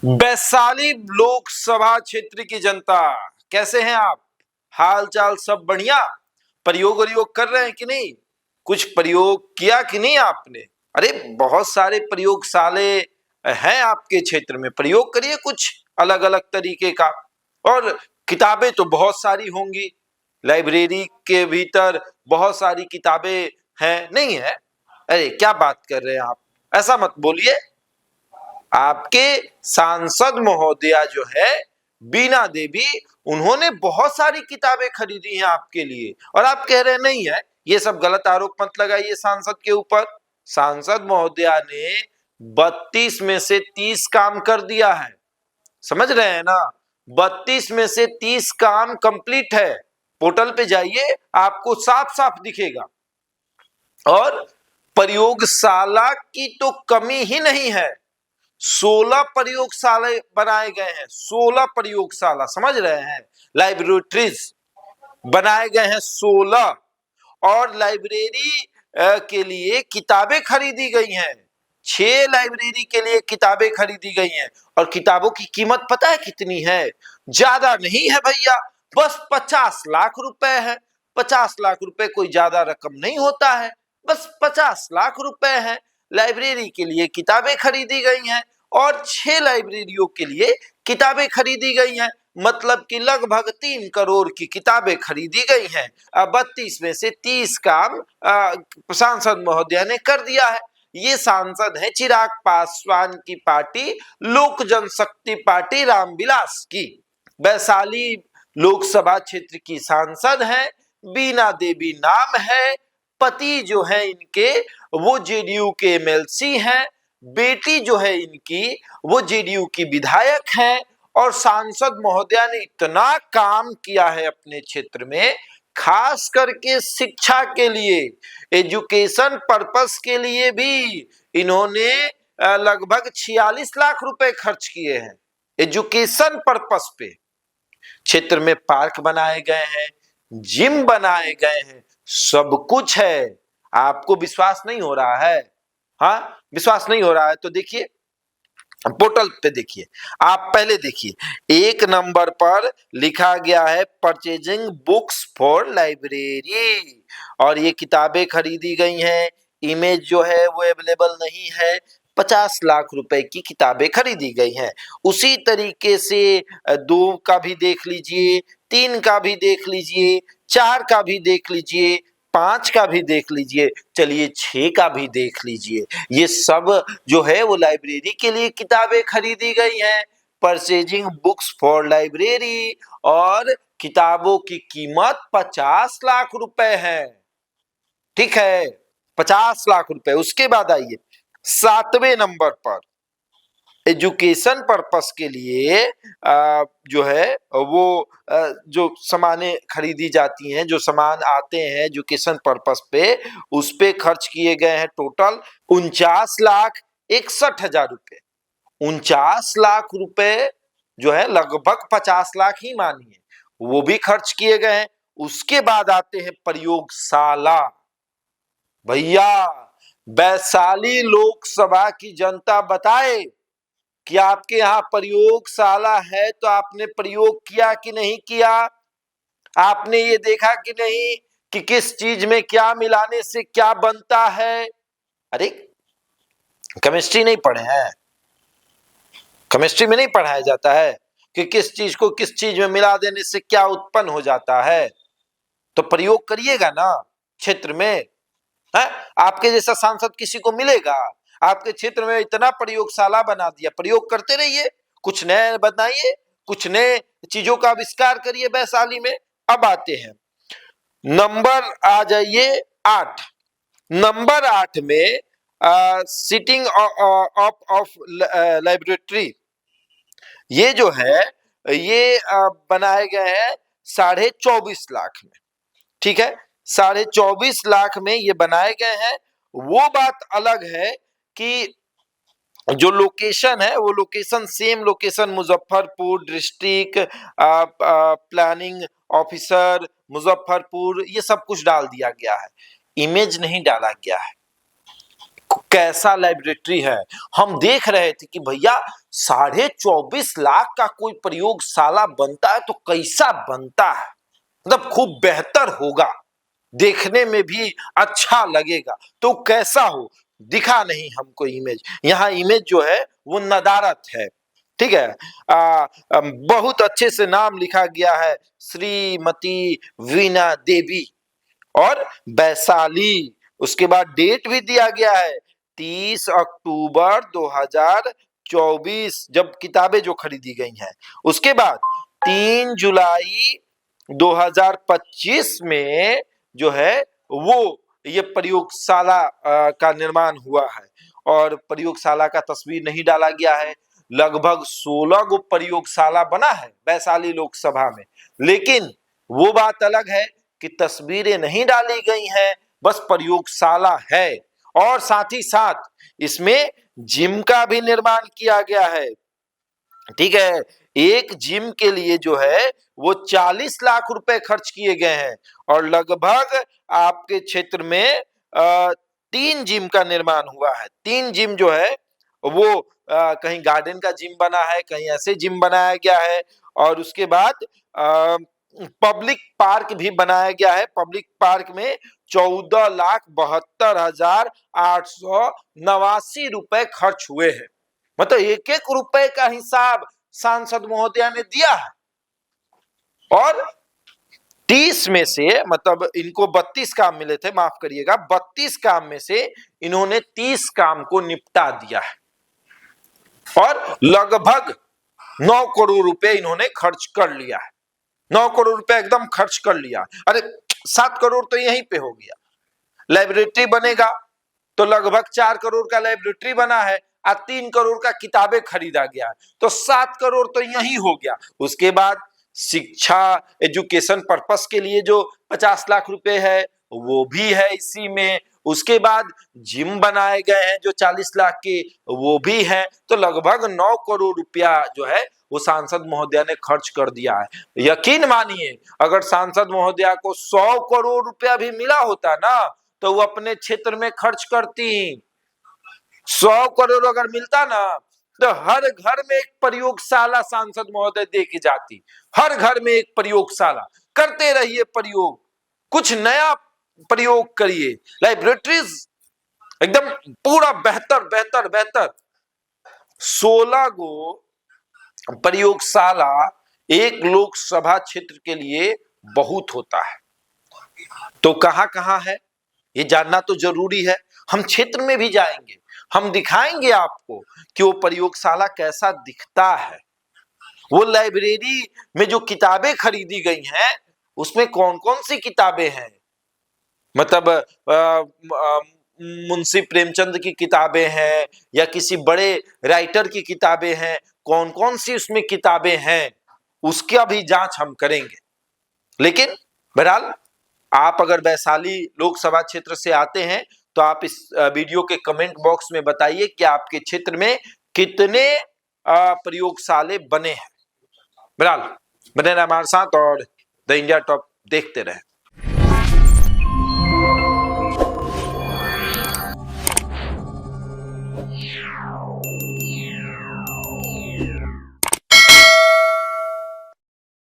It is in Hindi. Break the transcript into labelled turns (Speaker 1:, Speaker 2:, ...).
Speaker 1: वैशाली लोकसभा क्षेत्र की जनता, कैसे हैं आप? हाल चाल सब बढ़िया? प्रयोग वयोग कर रहे हैं कि नहीं? कुछ प्रयोग किया कि नहीं आपने? अरे बहुत सारे प्रयोगशाले हैं आपके क्षेत्र में, प्रयोग करिए कुछ अलग अलग तरीके का। और किताबें तो बहुत सारी होंगी, लाइब्रेरी के भीतर बहुत सारी किताबें हैं, नहीं है? अरे क्या बात कर रहे हैं आप, ऐसा मत बोलिए। आपके सांसद महोदया जो है बीना देवी, उन्होंने बहुत सारी किताबें खरीदी हैं आपके लिए, और आप कह रहे नहीं है। ये सब गलत आरोप मत लगाइए सांसद के ऊपर। सांसद महोदया ने 32 में से 30 काम कर दिया है, समझ रहे हैं ना? 32 में से 30 काम कंप्लीट है। पोर्टल पे जाइए, आपको साफ साफ दिखेगा। और प्रयोगशाला की तो कमी ही नहीं है, 16 प्रयोगशाला बनाए गए हैं। 16 प्रयोगशाला, समझ रहे हैं? लाइब्रेटरीज बनाए गए हैं 16। और लाइब्रेरी के लिए किताबें खरीदी गई हैं, 6 लाइब्रेरी के लिए किताबें खरीदी गई हैं। और किताबों की कीमत पता है कितनी है? ज्यादा नहीं है भैया, बस 50 लाख रुपए है। 50 लाख रुपए कोई ज्यादा रकम नहीं होता है, बस 50 लाख रुपए है। लाइब्रेरी के लिए किताबें खरीदी गई हैं, और 6 लाइब्रेरियों के लिए किताबें खरीदी गई हैं। मतलब कि लगभग 3 करोड़ की किताबें खरीदी गई हैं। 32 में से 30 काम सांसद महोदया ने कर दिया है। ये सांसद है चिराग पासवान की पार्टी, लोक जनशक्ति पार्टी रामविलास की। वैशाली लोकसभा क्षेत्र की सांसद है, बीना देवी नाम है। पति जो है इनके, वो जेडीयू के एमएलसी हैं। बेटी जो है इनकी, वो जेडीयू की विधायक है। और सांसद महोदया ने इतना काम किया है अपने क्षेत्र में, खास करके शिक्षा के लिए, एजुकेशन पर्पस के लिए भी इन्होंने लगभग 46 लाख रुपए खर्च किए हैं एजुकेशन पर्पस पे। क्षेत्र में पार्क बनाए गए हैं, जिम बनाए गए हैं, सब कुछ है। आपको विश्वास नहीं हो रहा है? हाँ, विश्वास नहीं हो रहा है तो देखिए, पोर्टल पे देखिए। आप पहले देखिए, 1 नंबर पर लिखा गया है परचेजिंग बुक्स फॉर लाइब्रेरी, और ये किताबें खरीदी गई हैं। इमेज जो है वो अवेलेबल नहीं है। 50 लाख रुपए की किताबें खरीदी गई हैं। उसी तरीके से 2 का भी देख लीजिए, 3 का भी देख लीजिए, 4 का भी देख लीजिए, 5 का भी देख लीजिए, चलिए 6 का भी देख लीजिए। ये सब जो है वो लाइब्रेरी के लिए किताबें खरीदी गई हैं। परचेजिंग बुक्स फॉर लाइब्रेरी, और किताबों की कीमत 50 लाख रुपए है। ठीक है, 50 लाख रुपए। उसके बाद आइए 7वें नंबर पर, एजुकेशन पर्पस के लिए जो है वो जो सामानें खरीदी जाती हैं, जो सामान आते हैं एजुकेशन पर्पस पे, उस पे खर्च किए गए हैं टोटल 49,61,हजार रुपए। 49 लाख रुपए जो है, लगभग 50 लाख ही मानिए, वो भी खर्च किए गए हैं। उसके बाद आते हैं प्रयोगशाला। भैया, वैशाली लोकसभा की जनता बताए कि आपके यहाँ प्रयोगशाला है तो आपने प्रयोग किया कि नहीं किया? आपने ये देखा कि नहीं कि किस चीज में क्या मिलाने से क्या बनता है? अरे केमिस्ट्री नहीं पढ़े हैं? केमिस्ट्री में नहीं पढ़ाया जाता है कि किस चीज को किस चीज में मिला देने से क्या उत्पन्न हो जाता है? तो प्रयोग करिएगा ना क्षेत्र में, है? आपके जैसा सांसद किसी को मिलेगा? आपके क्षेत्र में इतना प्रयोगशाला बना दिया, प्रयोग करते रहिए, कुछ नए बनाइए, कुछ नए चीजों का आविष्कार करिए वैशाली में। अब आते हैं नंबर, आ जाइए 8। नंबर 8 में सिटिंग ऑफ लाइब्रेटरी, ये जो है ये बनाए गए हैं 24.5 लाख में। ठीक है, 24.5 लाख में ये बनाए गए हैं। वो बात अलग है कि जो लोकेशन है, वो location same location Muzaffarpur district, planning officer Muzaffarpur, ये सब कुछ डाल दिया गया है, इमेज नहीं डाला गया है। कैसा लेबोरेटरी है। हम देख रहे थे कि भैया 24.5 लाख का कोई प्रयोगशाला बनता है तो कैसा बनता है, मतलब खूब बेहतर होगा, देखने में भी अच्छा लगेगा। तो कैसा हो, दिखा नहीं हमको इमेज। यहाँ इमेज जो है वो नदारत है, ठीक है। बहुत अच्छे से नाम लिखा गया है, श्रीमती वीणा देवी और वैशाली। उसके बाद डेट भी दिया गया है 30 अक्टूबर 2024 जब किताबें जो खरीदी गई हैं। उसके बाद 3 जुलाई 2025 में जो है वो ये प्रयोगशाला का निर्माण हुआ है। और प्रयोगशाला का तस्वीर नहीं डाला गया है। लगभग 16 गो प्रयोगशाला बना है वैशाली लोकसभा में, लेकिन वो बात अलग है कि तस्वीरें नहीं डाली गई हैं, बस प्रयोगशाला है। और साथ ही साथ इसमें जिम का भी निर्माण किया गया है, ठीक है। एक जिम के लिए जो है वो 40 लाख रुपए खर्च किए गए हैं। और लगभग आपके क्षेत्र में 3 जिम का निर्माण हुआ है। 3 जिम जो है वो कहीं गार्डन का जिम बना है, कहीं ऐसे जिम बनाया गया है। और उसके बाद पब्लिक पार्क भी बनाया गया है। पब्लिक पार्क में 14,72,889 रुपए खर्च हुए हैं। मतलब एक एक रुपए का हिसाब सांसद महोदया ने दिया है। और 30 में से, मतलब इनको 32 काम मिले थे, माफ करिएगा, 32 काम में से इन्होंने 30 काम को निपटा दिया है। और लगभग 9 करोड़ रुपए इन्होंने खर्च कर लिया है। 9 करोड़ रुपए एकदम खर्च कर लिया। अरे 7 करोड़ तो यहीं पे हो गया। लाइब्रेरी बनेगा तो लगभग 4 करोड़ का लाइब्रेरी बना है और 3 करोड़ का किताबें खरीदा गया, तो 7 करोड़ तो यही हो गया। उसके बाद शिक्षा एजुकेशन पर्पस के लिए जो 50 लाख रुपए है वो भी है इसी में। उसके बाद जिम बनाए गए हैं जो 40 लाख के, वो भी है। तो लगभग 9 करोड़ रुपया जो है वो सांसद महोदया ने खर्च कर दिया है। यकीन मानिए, अगर सांसद महोदया को 100 करोड़ रुपया भी मिला होता ना तो वो अपने क्षेत्र में खर्च करती। 100 करोड़ अगर मिलता ना तो हर घर में एक प्रयोगशाला सांसद महोदय दे के जाती। हर घर में एक प्रयोगशाला, करते रहिए प्रयोग, कुछ नया प्रयोग करिए। लाइब्रेटरीज एकदम पूरा बेहतर बेहतर बेहतर। 16 गो प्रयोगशाला एक लोकसभा क्षेत्र के लिए बहुत होता है। तो कहां कहां है ये जानना तो जरूरी है। हम क्षेत्र में भी जाएंगे, हम दिखाएंगे आपको कि वो प्रयोगशाला कैसा दिखता है। वो लाइब्रेरी में जो किताबें खरीदी गई हैं उसमें कौन कौन सी किताबें हैं, मतलब मुंशी प्रेमचंद की किताबें हैं या किसी बड़े राइटर की किताबें हैं, कौन कौन सी उसमें किताबें हैं उसका भी जांच हम करेंगे। लेकिन बहरहाल आप अगर वैशाली लोकसभा क्षेत्र से आते हैं तो आप इस वीडियो के कमेंट बॉक्स में बताइए कि आपके क्षेत्र में कितने प्रयोगशाले बने हैं। बहरहाल बने रहे हमारे साथ और द इंडिया टॉप देखते रहे।